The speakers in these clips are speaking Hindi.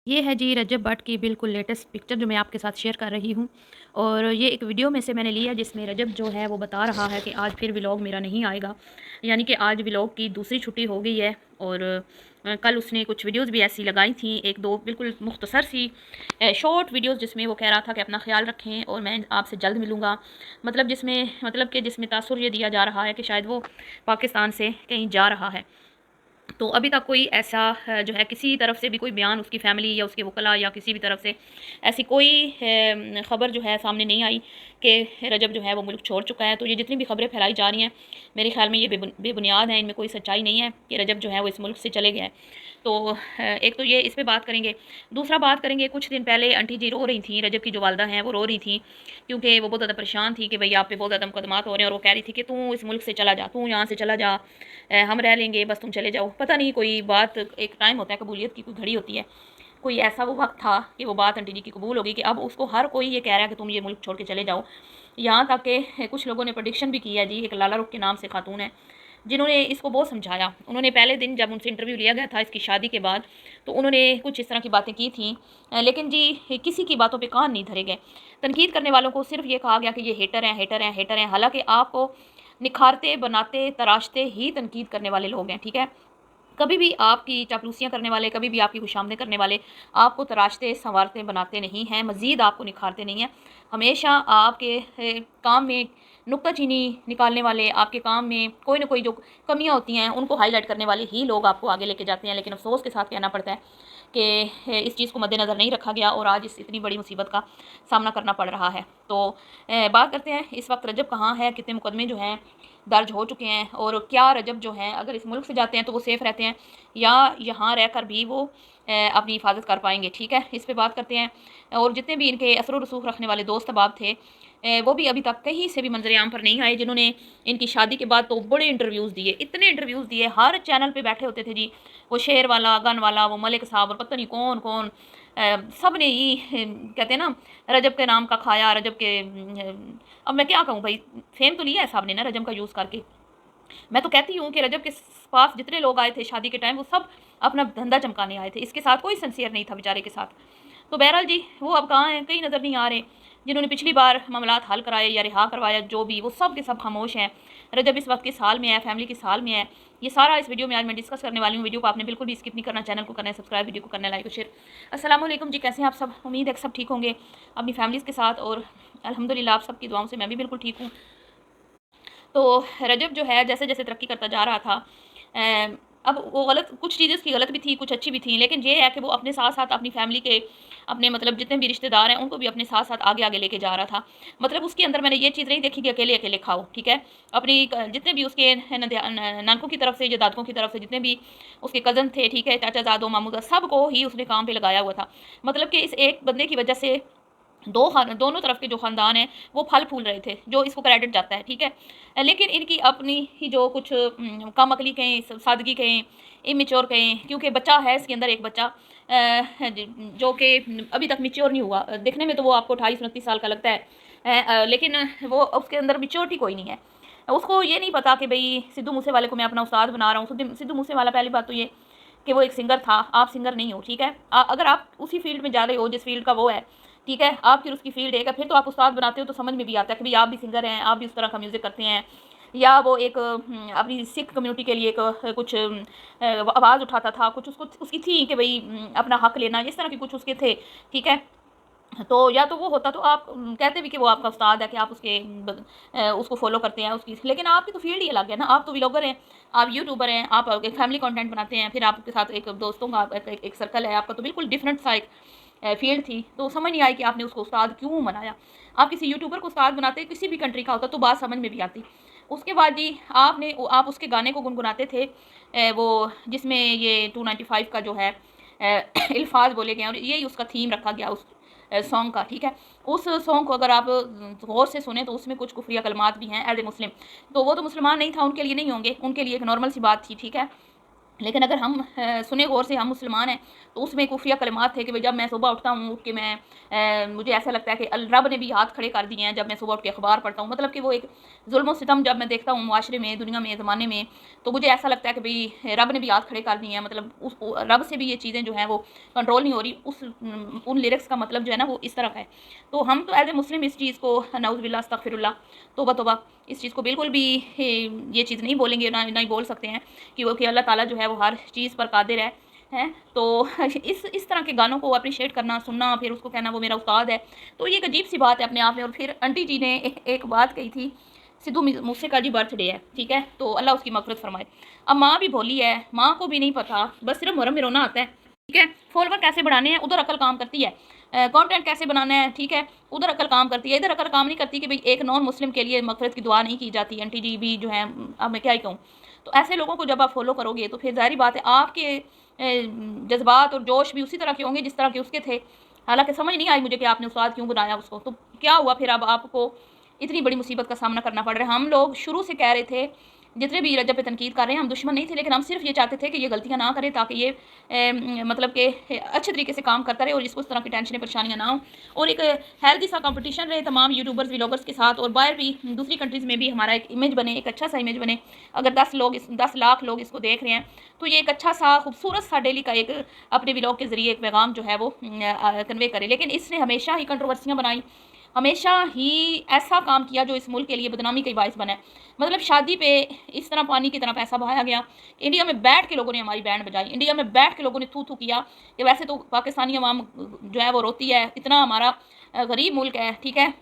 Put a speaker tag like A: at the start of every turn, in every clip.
A: ये है जी रजब भट्ट की बिल्कुल लेटेस्ट पिक्चर जो मैं आपके साथ शेयर कर रही हूँ। और ये एक वीडियो में से मैंने लिया जिसमें रजब जो है वो बता रहा है कि आज फिर व्लॉग मेरा नहीं आएगा। यानी कि आज व्लॉग की दूसरी छुट्टी हो गई है। और कल उसने कुछ वीडियोस भी ऐसी लगाई थी, एक दो बिल्कुल मुख्तसर सी शॉर्ट वीडियोस, जिसमें वो कह रहा था कि अपना ख्याल रखें और मैं आपसे जल्द मिलूँगा। जिसमें तासुर ये दिया जा रहा है कि शायद वो पाकिस्तान से कहीं जा रहा है। तो अभी तक कोई ऐसा जो है किसी तरफ से भी कोई बयान, उसकी फैमिली या उसके वकला या किसी भी तरफ से ऐसी कोई ख़बर जो है सामने नहीं आई कि रजब जो है वो मुल्क छोड़ चुका है। तो ये जितनी भी खबरें फैलाई जा रही हैं, मेरे ख्याल में ये बेबुनियाद हैं, इनमें कोई सच्चाई नहीं है कि रजब जो है वो इस मुल्क से चले गए हैं। तो एक तो ये इस पे बात करेंगे। दूसरा बात करेंगे, कुछ दिन पहले आंटी जी रो रही थी, रजब की जो वालदा हैं वो रो रही थी, क्योंकि वो बहुत ज़्यादा परेशान थी कि भई आप पे बहुत ज़्यादा मुकदमात हो रहे हैं। और वो कह रही थी कि तू इस मुल्क से चला जा, तू यहाँ से चला जा, हम रह लेंगे, बस तुम चले जाओ। पता नहीं, कोई बात, एक टाइम होता है, कबूलियत की कोई घड़ी होती है, कोई ऐसा वो वक्त था कि वो बात आंटी जी की कबूल होगी कि अब उसको हर कोई ये कह रहा है कि तुम ये मुल्क छोड़ के चले जाओ। यहाँ तक कि कुछ लोगों ने प्रोडिक्शन भी किया जी, एक लाला रुख के नाम से खातून है, जिन्होंने इसको बहुत समझाया। उन्होंने पहले दिन जब उनसे इंटरव्यू लिया गया था इसकी शादी के बाद, तो उन्होंने कुछ इस तरह की बातें की थी, लेकिन जी किसी की बातों पे कान नहीं धरे गए। तनकीद करने वालों को सिर्फ ये कहा गया कि ये हेटर हैं, हेटर हैं, हेटर हैं। हालांकि आपको निखारते, बनाते, तराशते ही तनकीद करने वाले लोग हैं, ठीक है। कभी भी आपकी चापलूसियाँ करने वाले, कभी भी आपकी खुशामदें करने वाले आपको तराशते, संवारते, बनाते नहीं हैं, मज़ीद आपको निखारते नहीं हैं। हमेशा आपके काम में नुक्ताचीनी निकालने वाले, आपके काम में कोई ना कोई जो कमियाँ होती हैं उनको हाईलाइट करने वाले ही लोग आपको आगे लेके जाते हैं। लेकिन अफ़सोस के साथ कहना पड़ता है कि इस चीज़ को मद्देनज़र नहीं रखा गया और आज इस इतनी बड़ी मुसीबत का सामना करना पड़ रहा है। तो बात करते हैं इस वक्त रजब कहाँ है, कितने मुकदमे जो हैं दर्ज हो चुके हैं, और क्या रजब जो हैं अगर इस मुल्क से जाते हैं तो वो सेफ़ रहते हैं या यहाँ रहकर भी वो अपनी हिफाजत कर पाएंगे, ठीक है। इस पे बात करते हैं। और जितने भी इनके असर व रसूख रखने वाले दोस्त अहबाब थे, वो भी अभी तक कहीं से भी मंजर आम पर नहीं आए, जिन्होंने इनकी शादी के बाद तो बड़े इंटरव्यूज़ दिए, इतने इंटरव्यूज़ दिए, हर चैनल पे बैठे होते थे जी, वो शेर वाला, गन वाला, वो मलिक साहब और पता नहीं कौन कौन, सब ने ही कहते हैं ना, रजब के नाम का खाया, रजब के अब मैं क्या कहूँ भाई, फेम तो लिया है साहब ने ना रजब का यूज़ करके। मैं तो कहती हूँ कि रजब के पास जितने लोग आए थे शादी के टाइम, वो सब अपना धंधा चमकाने आए थे, इसके साथ कोई सिंसियर नहीं था बेचारे के साथ। तो बहरहाल जी वो अब कहाँ हैं, कहीं नज़र नहीं आ रहे। जिन्होंने पिछली बार मामलात हल कराए या रिहा करवाया, जो भी, वो सब के सब खामोश हैं। रजब इस वक्त किस हाल में है, फैमिली किस हाल में है, ये सारा इस वीडियो में आज मैं डिस्कस करने वाली हूँ। वीडियो को आपने बिल्कुल भी स्किप नहीं करना, चैनल को करना है सब्सक्राइब, वीडियो को करना है लाइक और शेयर। अस्सलाम वालेकुम जी, कैसे हैं आप सब? उम्मीद है कि सब ठीक होंगे अपनी फैमिलीज़ के साथ, और अल्हम्दुलिल्लाह आप सबकी दुआओं से मैं भी बिल्कुल ठीक हूँ। तो रजब जो है जैसे जैसे तरक्की करता जा रहा था, अब वो गलत, कुछ चीज़ें उसकी गलत भी थी, कुछ अच्छी भी थी, लेकिन ये है कि वो अपने साथ साथ अपनी फैमिली के, अपने मतलब जितने भी रिश्तेदार हैं उनको भी अपने साथ साथ आगे आगे लेके जा रहा था। मतलब उसके अंदर मैंने ये चीज़ नहीं देखी कि अकेले अकेले खाओ, ठीक है। अपनी जितने भी उसके नानकों की तरफ से या दादकों की तरफ से जितने भी उसके कज़न थे, ठीक है, चाचा जादो मामूदा, सबको ही उसने काम पे लगाया हुआ था। मतलब कि इस एक बंदे की वजह से दोनों तरफ के जो ख़ानदान हैं वो फल फूल रहे थे, जो इसको क्रेडिट जाता है, ठीक है। लेकिन इनकी अपनी ही जो कुछ कम अकली कहें, सादगी कहें, इमेच्योर कहें, क्योंकि बच्चा है इसके अंदर, एक बच्चा जो कि अभी तक मैच्योर नहीं हुआ। देखने में तो वो आपको 28-29 साल का लगता है, लेकिन वो उसके अंदर मैच्योरिटी कोई नहीं है। उसको ये नहीं पता कि भई सिद्धू मूसेवाले को मैं अपना उस्ताद बना रहा हूँ। सिद्धू मूसेवाला, पहली बात तो ये कि वो एक सिंगर था, आप सिंगर नहीं हो, ठीक है। अगर आप उसी फील्ड में जा रहे हो जिस फील्ड का वो है, ठीक है, आपकी उसकी फील्ड है, फिर तो आप उस्ताद बनाते हो तो समझ में भी आता है कि भाई आप भी सिंगर हैं, आप भी उस तरह का म्यूज़िक करते हैं। या वो एक अपनी सिख कम्युनिटी के लिए एक कुछ आवाज़ उठाता था, कुछ उसको उसकी थी कि भाई अपना हक लेना, इस तरह के कुछ उसके थे, ठीक है। तो या तो वो होता तो आप कहते भी कि वो आपका उस्ताद है, कि आप उसको फॉलो करते हैं उसकी। लेकिन आपकी तो फील्ड ही अलग है ना, आप तो व्लॉगर हैं, आप यूट्यूबर हैं, आप एक फैमिली कंटेंट बनाते हैं, फिर आपके साथ एक दोस्तों का एक सर्कल है आपका, तो बिल्कुल डिफरेंट सा एक फील्ड थी। तो समझ नहीं आई कि आपने उसको उस्ताद क्यों बनाया। आप किसी यूट्यूबर को उस्ताद बनाते, किसी भी कंट्री का होता तो बात समझ में भी आती। उसके बाद जी आप उसके गाने को गुनगुनाते थे, वो जिसमें ये 295 का जो है अल्फाज बोले गए, और यही उसका थीम रखा गया उस सॉन्ग का, ठीक है। उस सॉन्ग को अगर आप गौर से सुने तो उसमें कुछ कुफ्रिया कलमात भी हैं एज ए मुस्लिम। तो वो तो मुसलमान नहीं था, उनके लिए नहीं होंगे, उनके लिए एक नॉर्मल सी बात थी, ठीक है। लेकिन अगर हम सुने गौर से, हम मुसलमान हैं, तो उसमें खुफिया कलिमात थे कि भाई जब मैं सुबह उठता हूँ, उठ के मैं मुझे ऐसा लगता है कि रब ने भी हाथ खड़े कर दिए हैं जब मैं सुबह उठ के अखबार पढ़ता हूँ। मतलब कि वो एक जुल्म सितम जब मैं देखता हूँ मुआशरे में, दुनिया में, ज़माने में, तो मुझे ऐसा लगता है कि भाई रब ने भी हाथ खड़े कर दिए हैं। मतलब उस रब से भी ये चीज़ें जो हैं वो कंट्रोल नहीं हो रही। उन लिरिक्स का मतलब जो है ना वो इस तरह का है। तो हम तो एज ए मुस्लिम इस चीज़ को नऊज़ुबिल्लाह अस्तगफिरुल्लाह तौबा तौबा इस चीज़ को बिल्कुल भी ये चीज़ नहीं बोलेंगे, ना ही बोल सकते हैं कि वो कि अल्लाह ताला जो है वो हर चीज़ पर कादिर है। हैं तो इस तरह के गानों को अप्रिशिएट करना, सुनना, फिर उसको कहना वो मेरा उस्ताद है, तो ये एक अजीब सी बात है अपने आप में। और फिर आंटी जी ने एक बात कही थी, सिद्धू मूसे का जी बर्थडे है, ठीक है, तो अल्लाह उसकी मग़फ़िरत फरमाए। अब माँ भी भोली है, माँ को भी नहीं पता, बस सिर्फ मुहर्रम में रोना आता है, ठीक है। फॉलोवर कैसे बढ़ाने हैं उधर अकल काम करती है, कंटेंट कैसे बनाना है, ठीक है, उधर अकल काम करती है, इधर अकल काम नहीं करती कि भाई एक नॉन मुस्लिम के लिए मग़फ़िरत की दुआ नहीं की जाती। आंटी जी भी जो है, अब मैं क्या ही कहूँ। तो ऐसे लोगों को जब आप फॉलो करोगे तो फिर ज़ाहिर बात है आपके जज्बात और जोश भी उसी तरह के होंगे जिस तरह के उसके थे। हालांकि समझ नहीं आई मुझे कि आपने उस्ताद क्यों बनाया उसको, तो क्या हुआ फिर अब आपको इतनी बड़ी मुसीबत का सामना करना पड़ रहा है। हम लोग शुरू से कह रहे थे, जितने भी रजब पे तनकीद कर रहे हैं, हम दुश्मन नहीं थे, लेकिन हम सिर्फ ये चाहते थे कि ये गलतियां ना करे, ताकि ये मतलब कि अच्छे तरीके से काम करता रहे और इसको इस तरह की टेंशन परेशानियां ना हो, और एक हेल्दी सा कंपटीशन रहे तमाम यूट्यूबर्स व्लॉगर्स के साथ, और बाहर भी दूसरी कंट्रीज़ में भी हमारा एक इमेज बने, एक अच्छा सा इमेज बने। अगर 10 लाख लोग इसको देख रहे हैं तो ये एक अच्छा सा खूबसूरत सा डेली का एक अपने व्लॉग के ज़रिए एक पैगाम जो है वो कन्वे करे। लेकिन इसने हमेशा ही कंट्रोवर्सियाँ बनाई, हमेशा ही ऐसा काम किया जो इस मुल्क के लिए बदनामी का बायस बना है। मतलब शादी पे इस तरह पानी की तरह पैसा बहाया गया। इंडिया में बैठ के लोगों ने हमारी बैंड बजाई, इंडिया में बैठ के लोगों ने थू थू किया कि वैसे तो पाकिस्तानी अवाम जो है वो रोती है, इतना हमारा गरीब मुल्क है, ठीक है,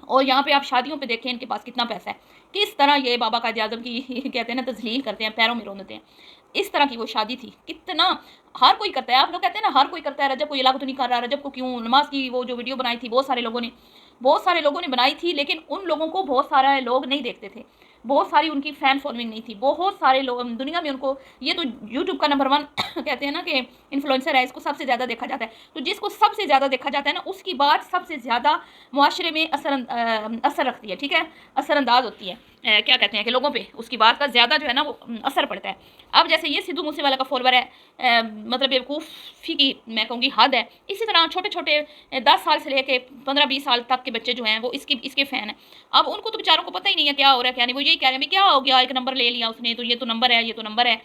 A: और यहाँ पे आप शादियों पे देखें इनके पास कितना पैसा है, किस तरह ये बाबा कायद आज़म की कहते हैं ना तज़लील करते हैं, पैरों में रोंदते हैं। इस तरह की वो शादी थी, कितना हर कोई करता है। आप लोग कहते हैं ना हर कोई करता है, रजब को ये लागू तो नहीं कर रहा, रजब को क्यों, नमाज की वो जो वीडियो बनाई थी बहुत सारे लोगों ने बनाई थी, लेकिन उन लोगों को बहुत सारे लोग नहीं देखते थे, बहुत सारी उनकी फ़ैन फॉलोइंग नहीं थी, बहुत सारे लोग दुनिया में उनको, ये तो यूट्यूब का नंबर 1 कहते हैं ना कि इन्फ्लुएंसर है, इसको सबसे ज़्यादा देखा जाता है। तो जिसको सबसे ज़्यादा देखा जाता है ना, उसकी बात सबसे ज़्यादा मुआशरे में असर रखती है, ठीक है, असरअंदाज होती है। क्या कहते हैं कि लोगों पे उसकी बात का ज़्यादा जो है ना वो असर पड़ता है। अब जैसे ये सिद्धू मूसेवाला का फॉलोवर है, मतलब बेवकूफ़ी की मैं कहूँगी हद है। इसी तरह छोटे छोटे 10 साल से लेके 15-20 साल तक के बच्चे जो हैं वो इसके फ़ैन हैं। अब उनको तो बेचारों को पता ही नहीं है क्या हो रहा है क्या नहीं, वो यही कह रहे हैं क्या हो गया, एक नंबर ले लिया उसने, तो ये तो नंबर है, ये तो नंबर है।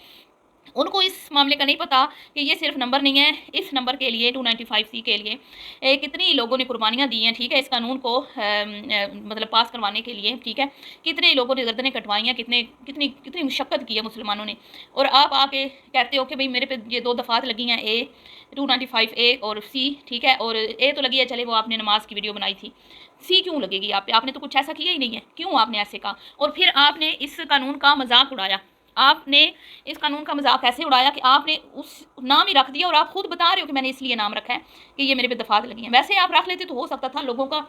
A: उनको इस मामले का नहीं पता कि ये सिर्फ नंबर नहीं है, इस नंबर के लिए 295C के लिए कितनी लोगों ने कुर्बानियाँ दी हैं, ठीक है, इस कानून को मतलब पास करवाने के लिए, ठीक है, कितने लोगों ने गर्दनें कटवाई हैं, कितनी कितनी मुशक्क़त की है मुसलमानों ने। और आप आके कहते हो कि भाई मेरे पे ये 2 दफ़ात लगी हैं, ए 295A और C, ठीक है, और ए तो लगी है, चले वो आपने नमाज की वीडियो बनाई थी, सी क्यों लगेगी आप पे? आपने तो कुछ ऐसा किया ही नहीं है, क्यों आपने ऐसे कहा? और फिर आपने इस कानून का मजाक उड़ाया, आपने इस कानून का मजाक ऐसे उड़ाया कि आपने उस नाम ही रख दिया, और आप खुद बता रहे हो कि मैंने इसलिए नाम रखा है कि ये मेरे पे दफात लगी हैं। वैसे आप रख लेते तो हो सकता था लोगों का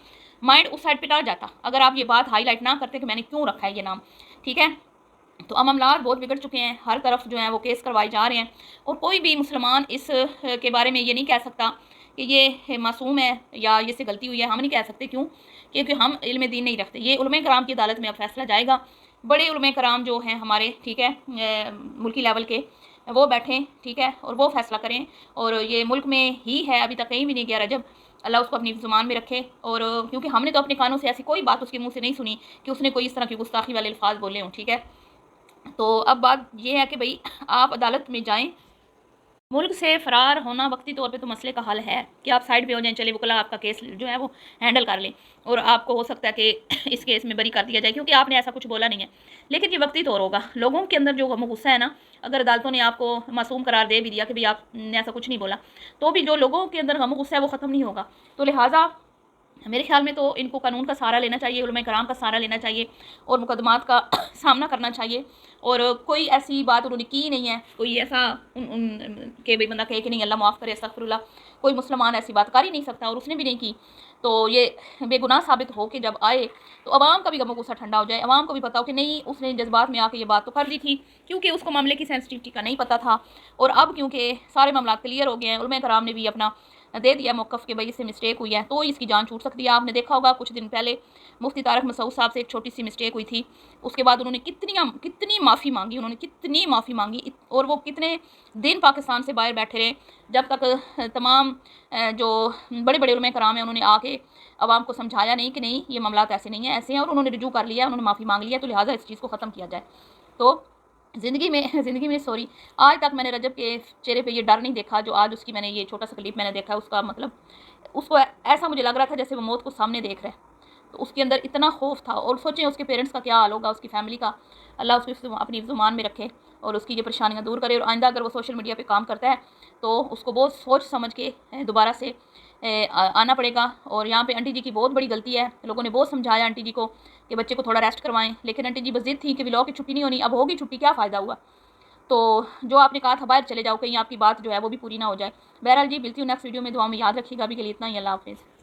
A: माइंड उस साइड पे टल जाता, अगर आप ये बात हाईलाइट ना करते कि मैंने क्यों रखा है ये नाम, ठीक है। तो अब मामलात बहुत बिगड़ चुके हैं, हर तरफ जो है वो केस करवाए जा रहे हैं, और कोई भी मुसलमान इस के बारे में ये नहीं कह सकता कि ये मासूम है या ये से गलती हुई है। हम नहीं कह सकते, क्यों? क्योंकि हम इल्म दीन नहीं रखते। ये उलमा कराम की अदालत में अब फैसला जाएगा। बड़े उलमा कराम जो हैं हमारे, ठीक है, मुल्की लेवल के, वो बैठें, ठीक है, और वो फैसला करें। और ये मुल्क में ही है, अभी तक कहीं भी नहीं गया रजब, अल्लाह उसको अपनी ज़ुबान में रखे। और क्योंकि हमने तो अपने कानों से ऐसी कोई बात उसके मुंह से नहीं सुनी कि उसने कोई इस तरह की गुस्ताखी वाले अल्फाज बोले हों, ठीक है। तो अब बात ये है कि भाई आप अदालत में जाएं। मुल्क से फ़रार होना वक्ती तौर पे तो मसले का हल है कि आप साइड पे हो जाएं, चले वकला आपका केस जो है वो हैंडल कर लें, और आपको हो सकता है कि इस केस में बरी कर दिया जाए क्योंकि आपने ऐसा कुछ बोला नहीं है। लेकिन ये वक्ती तौर होगा। लोगों के अंदर जो गम गुस्सा है ना, अगर अदालतों ने आपको मासूम करार दे भी दिया कि भाई आपने ऐसा कुछ नहीं बोला, तो भी जो लोगों के अंदर गम गुस्सा है वो ख़त्म नहीं होगा। तो लिहाजा मेरे ख्याल में तो इनको कानून का सहारा लेना चाहिए, उलमा कराम का सहारा लेना चाहिए, और मुकदमात का सामना करना चाहिए। और कोई ऐसी बात उन्होंने की नहीं है, कोई ऐसा के भाई बंदा कहे कि नहीं अल्लाह माफ़ करे, अस्तगफिरुल्लाह, कोई मुसलमान ऐसी बात कर ही नहीं सकता, और उसने भी नहीं की। तो ये बेगुनाह साबित हो के जब आए तो अवाम का भी गम गुस्सा ठंडा हो जाए, अवाम को भी पता हो कि नहीं उसने जज्बात में आके ये बात तो कर दी थी, क्योंकि उसको मामले की सेंसिटिविटी का नहीं पता था। और अब क्योंकि सारे मामला क्लियर हो गए हैं, उलमा कराम ने भी अपना दे दिया मौक़िफ़ कि भाई इससे मिस्टेक हुई है तो इसकी जान छूट सकती है। आपने देखा होगा कुछ दिन पहले मुफ्ती तारिक मसूद साहब से एक छोटी सी मिस्टेक हुई थी, उसके बाद उन्होंने कितनी माफ़ी मांगी, उन्होंने कितनी माफ़ी मांगी, और वो कितने दिन पाकिस्तान से बाहर बैठे रहे जब तक तमाम जो बड़े बड़े उलमा कराम हैं उन्होंने आके अवाम को समझाया नहीं कि नहीं ये मामलात ऐसे नहीं है, ऐसे हैं, और उन्होंने रुजू कर लिया, उन्होंने माफ़ी मांग लिया, तो लिहाजा इस चीज़ को ख़त्म किया जाए। तो ज़िंदगी में सॉरी, आज तक मैंने रजब के चेहरे पे ये डर नहीं देखा जो आज उसकी मैंने ये छोटा सा क्लिप मैंने देखा है। उसका मतलब उसको ऐसा मुझे लग रहा था जैसे वो मौत को सामने देख रहा है, तो उसके अंदर इतना खौफ था। और सोचें उसके पेरेंट्स का क्या हाल होगा, उसकी फैमिली का। अल्लाह उसको अपनी ज़ुबान में रखे और उसकी ये परेशानियाँ दूर करे, और आइंदा अगर वो सोशल मीडिया पे काम करता है तो उसको बहुत सोच समझ के दोबारा से आना पड़ेगा। और यहाँ पे आंटी जी की बहुत बड़ी गलती है, लोगों ने बहुत समझाया आंटी जी को कि बच्चे को थोड़ा रेस्ट करवाएं, लेकिन आंटी जी बस ज़िद थी कि व्लॉग की छुट्टी नहीं होनी। अब होगी छुट्टी, क्या फ़ायदा हुआ। तो जो आपने कहा था बाहर चले जाओ, कहीं आपकी बात जो है वो भी पूरी ना हो जाए। बहरहाल जी, मिलती हूँ नेक्स्ट वीडियो में, दुआ में याद रखिएगा। अभी के लिए इतना ही, अल्लाह हाफ़िज़।